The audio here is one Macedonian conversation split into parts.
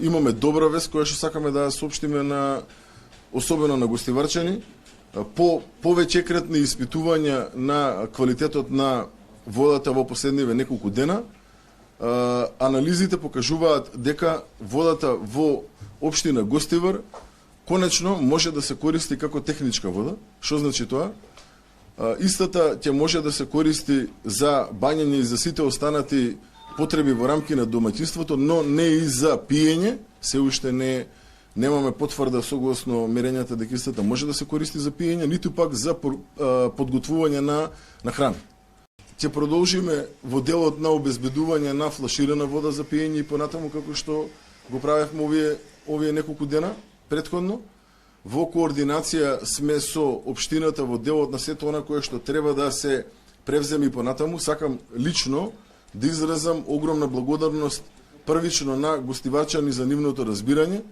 Имаме добра вест која што сакаме да ја соопштиме особено на гостиварчани. По повеќекратни испитувања на квалитетот на водата во последниве неколку дена, анализите покажуваат дека водата во општина Гостивар конечно може да се користи како техничка вода. Што значи тоа? Истата ќе може да се користи за бањење и за сите останати потреби во рамки на домаќинството, но не и за пиење. Се уште немаме потврда согласно мерењата дека истата може да се користи за пиење, ниту пак за подготвување на храна. Ќе продолжиме во делот на обезбедување на флаширана вода за пиење и понатаму како што го правевме овие неколку дена претходно. Во координација сме со општината во делот на сето она кое што треба да се превземе и понатаму. Сакам лично да изразам огромна благодарност првично на гостивачани за нивното разбирање,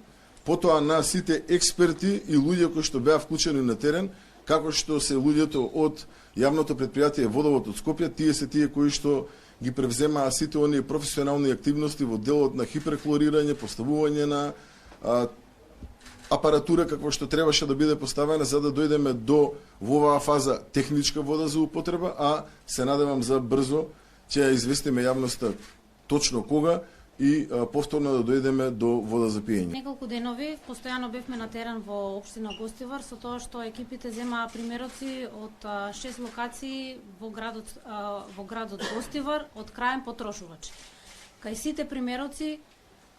потоа на сите експерти и луѓе кои што беа вклучени на терен, како што се луѓето од јавното предпријатие Водовод од Скопје, тие се тие кои што ги превземаа сите оние професионални активности во делот на хиперхлорирање, поставување на апаратура какво што требаше да биде поставена за да дојдеме до во оваа фаза техничка вода за употреба, а се надевам за брзо ќе ја известиме јавноста точно кога и повторно да дојдеме до вода за пиење. Неколку денови постојано бевме на терен во општина Гостивар со тоа што екипите земаа примероци од 6 локации во градот Гостивар од краен потрошувач. Кај сите примероци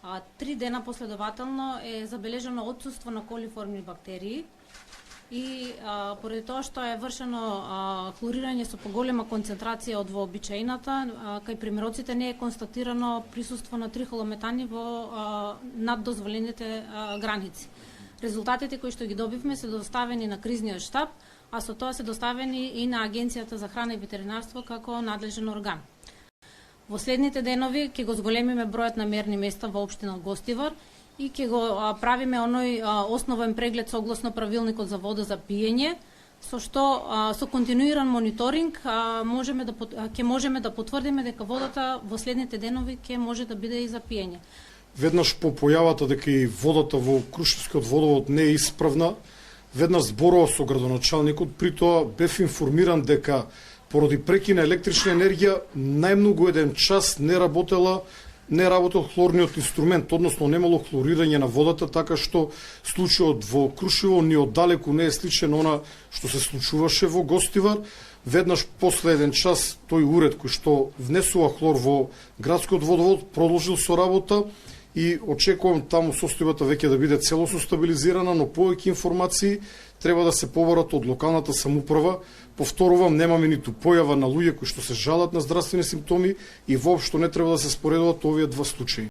3 дена последователно е забележано отсуство на колиформни бактерии и поради тоа што е вршено хлорирање со поголема концентрација од вообичаената, кај примероците не е констатирано присуство на трихолометани во над дозволените граници. Резултатите кои што ги добивме се доставени на кризниот штаб, а со тоа се доставени и на Агенцијата за храна и ветеринарство како надлежен орган. Во следните денови ќе го зголемиме бројот на мерни места во општина Гостивар и ќе го правиме оној основен преглед согласно правилникот за вода за пиење, со што со континуиран мониторинг ќе можеме да потврдиме дека водата во следните денови ќе може да биде и за пиење. Веднаш по појавата дека и водата во Крушевскиот водовод не е исправна, веднаш зборува со градоначалникот, при тоа бев информиран дека поради прекина електрична енергија најмногу еден час не работел хлорниот инструмент, односно немало хлорирање на водата, така што случајот во Крушево ни оддалеку не е сличен она што се случуваше во Гостивар. Веднаш после еден час тој уред кој што внесува хлор во градскиот водовод продолжил со работа и очекувам таму состојбата веќе да биде целосно стабилизирана, но повеќе информации треба да се побарат од локалната самоуправа. Повторувам, немаме ниту појава на луѓе кои што се жалат на здравствени симптоми и воопшто не треба да се споредуваат овие два случаи.